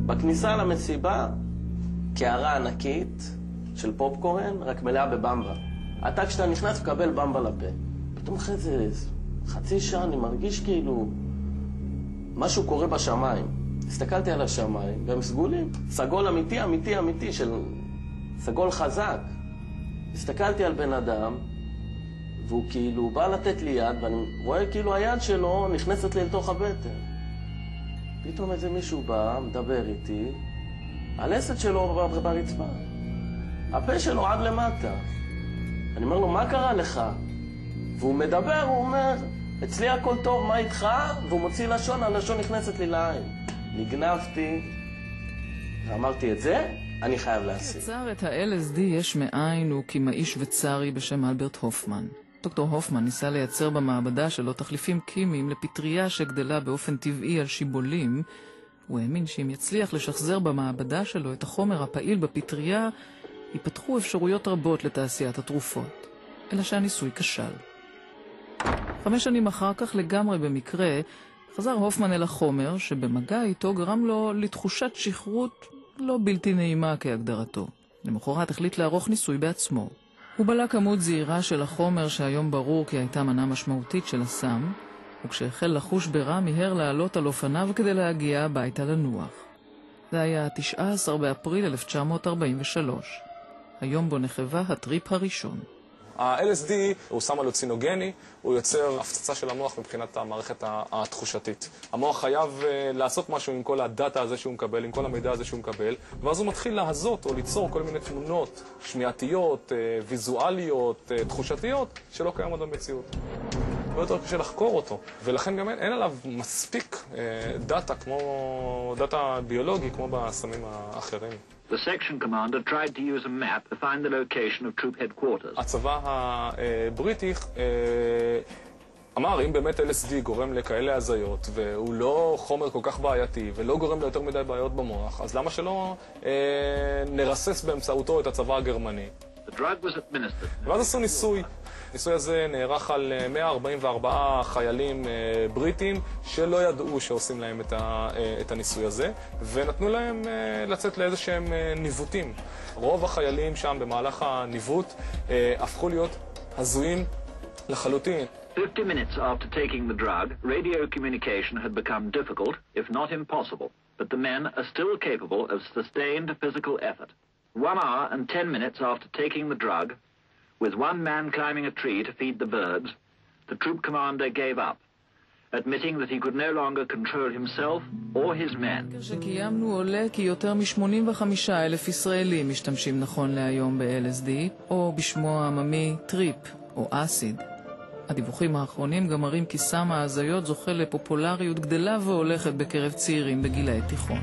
בכניסה למסיבה, קערה ענקית של פופקורן, רק מלאה בבמבה. אתה כשאתה נכנס מקבל במבה לפה. פתאום אחרי זה חצי שעה אני מרגיש כאילו משהו קורה בשמיים. הסתכלתי על השמיים והם סגולים. סגול אמיתי, אמיתי, אמיתי, של סגול חזק. הסתכלתי על בן אדם והוא כאילו בא לתת לי יד ואני רואה כאילו היד שלו נכנסת לי לתוך הבטן. פתאום איזה מישהו בא, מדבר איתי, הלסת שלו ברצפה. הפה שלו עד למטה. אני אומר לו, מה קרה לך? והוא מדבר, הוא אומר, אצלי הכל טוב, מה איתך? והוא מוציא לשון, הלשון נכנסת לי לעין. נגנבתי, ואמרתי את זה, אני חייב להשיג. יצר את ה-LSD יש מאין הוא כימאי שוויצרי בשם אלברט הופמן. דוקטור הופמן ניסה לייצר במעבדה שלו תחליפים כימיים לפטריה שגדלה באופן טבעי על שיבולים. הוא האמין שאם יצליח לשחזר במעבדה שלו את החומר הפעיל בפטריה, ייפתחו אפשרויות רבות לתעשיית התרופות. אלא שהניסוי כשל. 5 שנים אחר כך, לגמרי במקרה, חזר הופמן אל החומר שבמגע איתו גרם לו לתחושת שחרות לא בלתי נעימה כהגדרתו. למחרת החליט לערוך ניסוי בעצמו. הוא בלה כמות זהירה של החומר שהיום ברור כי הייתה מנה משמעותית של הסם, וכשהחל לחוש ברע מיהר לעלות על אופניו כדי להגיע הביתה לנוח. זה היה 19 באפריל 1943, היום בו נחווה הטריפ הראשון. ה-LSD הוא סם הלוצינוגני, הוא יוצר הפצצה של המוח מבחינת המערכת התחושתית. המוח חייב לעשות משהו עם כל הדאטה הזה שהוא מקבל, עם כל המידע הזה שהוא מקבל, ואז הוא מתחיל להזות או ליצור כל מיני תמונות שמיעתיות, ויזואליות, תחושתיות, שלא קיימות במציאות. הרבה יותר קשה לחקור אותו, ולכן גם אין עליו מספיק דאטה, כמו דאטה ביולוגי, כמו בסמים האחרים. The section commander tried to use a map to find the location of troop headquarters. הצבא הבריטי אמר, אם באמת LSD גורם לכאלה הזיות, והוא לא חומר כל כך בעייתי, ולא גורם ליותר מדי בעיות במוח, אז למה שלא נרסס באמצעותו את הצבא הגרמני? The drug was administered. ואז עשו ניסוי. הניסוי הזה נערך על 144 חיילים בריטים שלא ידעו שעושים להם את הניסוי הזה, ונתנו להם לצאת לאיזה שהם ניווטים. רוב החיילים שם במהלך הניווט הפכו להיות הזויים לחלוטין. 50 minutes after taking the drug, radio communication had become difficult, if not impossible. But the men are still capable of sustained physical effort. 1 hour and 10 minutes after taking the drug, with one man climbing a tree to feed the birds, the troop commander gave up, admitting that he could no longer control himself or his men. שקיימנו עולה כי יותר מ-85,000 ישראלים משתמשים נכון להיום ב-LSD, או בשמו העממי טריפ או אסיד. הדיווחים האחרונים גם מראים כי סם ההזיות זוכה לפופולריות גדלה והולכת בקרב צעירים בגילי תיכון.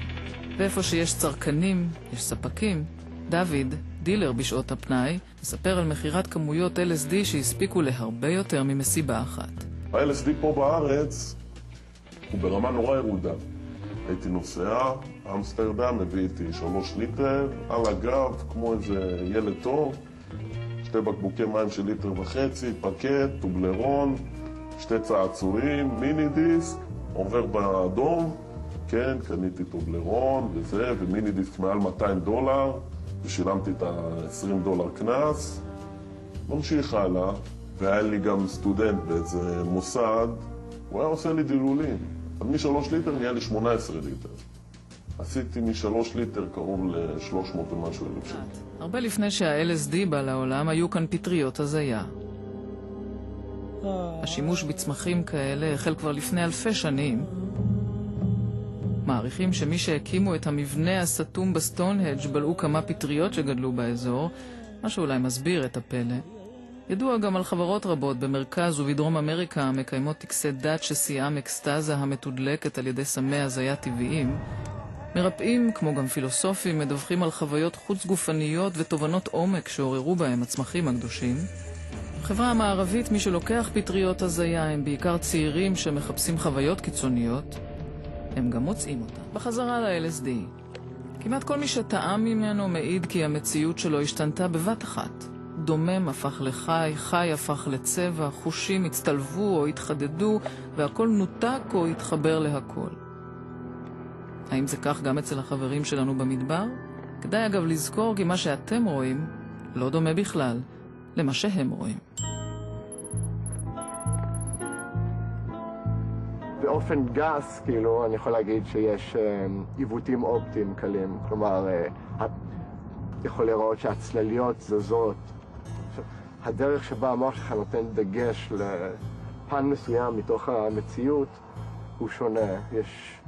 ואיפה שיש צרכנים, יש ספקים. דוד, דילר בשעות הפנאי, מספר על מחירת כמויות LSD שהספיקו להרבה יותר ממסיבה אחת. ה-LSD פה בארץ הוא ברמה נורא ירודה. הייתי נוסע, אמסטרדם, מביא איתי 3 ליטר, על הגב, כמו איזה ילד טוב, 2 בקבוקי מים של 1.5 ליטר, פקט, טובלרון, 2 צעצועים, מיני דיסק, עובר באדום, כן, קניתי טובלרון וזה, ומיני דיסק מעל $200, ושילמתי את $20 קנס, ממשיך הלאה, והיה לי גם סטודנט באיזה מוסד, הוא היה עושה לי דילולים, אז מ3 ליטר נהיה לי 18 ליטר. עשיתי מ3 ליטר קרוב ל-300 ומשהו אלף שקל. הרבה לפני שה-LSD בא לעולם היו כאן פטריות הזיה. השימוש בצמחים כאלה החל כבר לפני אלפי שנים. מעריכים שמי שהקימו את המבנה הסתום בסטונהג' בלעו כמה פטריות שגדלו באזור, מה שאולי מסביר את הפלא. ידוע גם על חברות רבות במרכז ובדרום אמריקה המקיימות טקסי דת ששיאם אקסטזה המתודלקת על ידי סמי הזיה טבעיים. מרפאים, כמו גם פילוסופים, מדווחים על חוויות חוץ גופניות ותובנות עומק שעוררו בהם הצמחים הקדושים. בחברה המערבית מי שלוקח פטריות הזיה הם בעיקר צעירים שמחפשים חוויות קיצוניות. הם גם מוצאים אותה. בחזרה ל-LSD. כמעט כל מי שטעם ממנו מעיד כי המציאות שלו השתנתה בבת אחת. דומם הפך לחי, חי הפך לצבע, חושים הצטלבו או התחדדו, והכל נותק או התחבר להכל. האם זה כך גם אצל החברים שלנו במדבר? כדאי אגב לזכור כי מה שאתם רואים לא דומה בכלל למה שהם רואים. באופן גס, כאילו, אני יכול להגיד שיש עיוותים אופטיים קלים. כלומר, יכול לראות שהצלליות זזות. הדרך שבה המוח שלך נותן דגש לפן מסוים מתוך המציאות הוא שונה. יש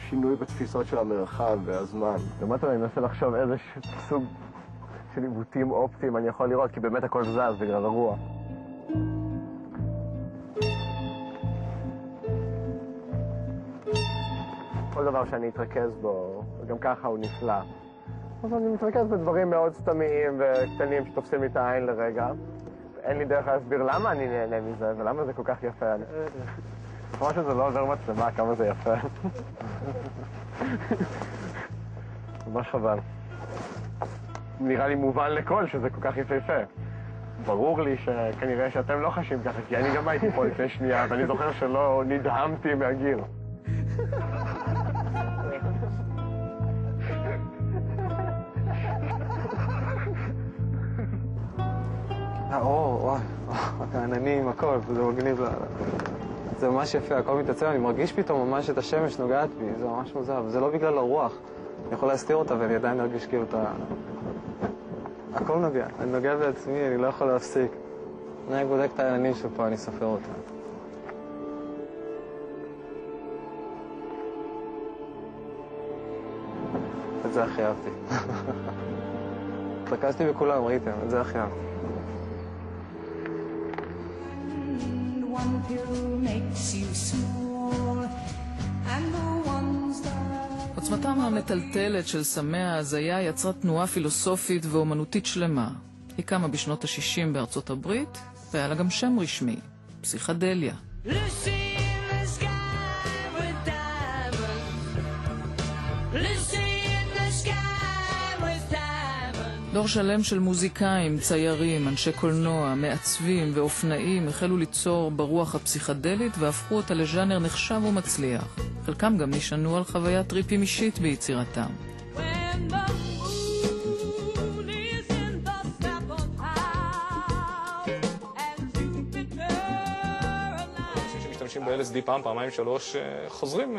שינוי בתפיסות של המרחב והזמן. באמת אני מנסה לחשוב איזה סוג של עיוותים אופטיים אני יכול לראות, כי באמת הכל זז בגלל הרוח. כל דבר שאני אתרכז בו, וגם ככה הוא נפלא. אז אני מתרכז בדברים מאוד סתמיים וקטנים שתופסים לי את העין לרגע. אין לי דרך להסביר למה אני נהנה מזה ולמה זה כל כך יפה. כמו שזה לא עובר מצלמה כמה זה יפה. ממש חבל. נראה לי מובן לכל שזה כל כך יפה. ברור לי שכנראה שאתם לא חשים ככה, כי אני גם הייתי פה לפני שנייה, ואני זוכר שלא נדהמתי מהגיר. וואי, העננים, הכל, זה מגניב. זה ממש יפה, הכל מתעצב, אני מרגיש פתאום ממש את השמש נוגעת בי, זה ממש מוזר, וזה לא בגלל הרוח. אני יכול להסתיר אותה ואני עדיין מרגיש כאילו את ה... הכל נוגע, אני נוגע בעצמי, אני לא יכול להפסיק. אני בודק את העננים שפה, אני סופר אותה. את זה הכי אהבתי. התרכזתי בכולם, ראיתם, את זה הכי אהבתי. עוצמתם המטלטלת של סמי ההזיה יצרה תנועה פילוסופית ואומנותית שלמה. היא קמה בשנות ה-60 בארצות הברית, והיה לה גם שם רשמי, פסיכדליה. דור שלם של מוזיקאים, ציירים, אנשי קולנוע, מעצבים ואופנאים החלו ליצור ברוח הפסיכדלית והפכו אותה לז'אנר נחשב ומצליח. חלקם גם נשענו על חוויית טריפים אישית ביצירתם. אנשים שמשתמשים ב-LSD פעם, פעמיים, שלוש, חוזרים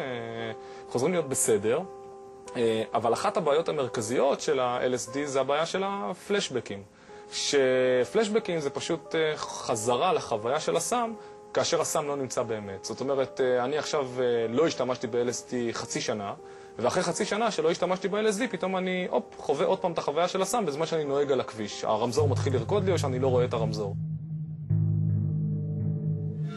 להיות בסדר. אבל אחת הבעיות המרכזיות של ה-LSD זה הבעיה של הפלשבקים. שפלשבקים זה פשוט חזרה לחוויה של הסם, כאשר הסם לא נמצא באמת. זאת אומרת, אני עכשיו לא השתמשתי ב-LSD חצי שנה, ואחרי חצי שנה שלא השתמשתי ב-LSD, פתאום אני חווה עוד פעם את החוויה של הסם בזמן שאני נוהג על הכביש. הרמזור מתחיל לרקוד לי או שאני לא רואה את הרמזור.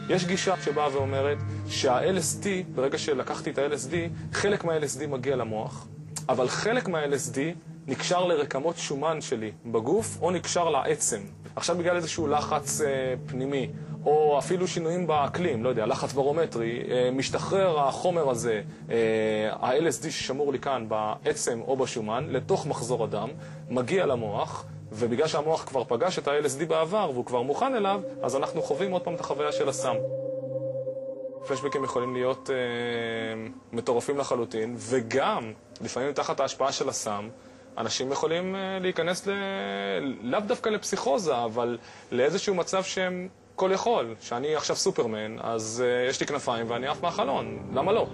יש גישה שבאה ואומרת שה-LSD, ברגע שלקחתי את ה-LSD, חלק מה-LSD מגיע למוח, אבל חלק מה-LSD נקשר לרקמות שומן שלי בגוף, או נקשר לעצם. עכשיו בגלל איזשהו לחץ פנימי, או אפילו שינויים באקלים, לא יודע, לחץ ברומטרי, משתחרר החומר הזה, ה-LSD ששמור לי כאן בעצם או בשומן, לתוך מחזור הדם, מגיע למוח, ובגלל שהמוח כבר פגש את ה-LSD בעבר והוא כבר מוכן אליו, אז אנחנו חווים עוד פעם את החוויה של הסם. פלשבקים יכולים להיות מטורפים לחלוטין, וגם, לפעמים תחת ההשפעה של הסם, אנשים יכולים להיכנס לאו דווקא לפסיכוזה, אבל לאיזשהו מצב שהם כל יכול. שאני עכשיו סופרמן, אז יש לי כנפיים ואני עף מהחלון. למה לא?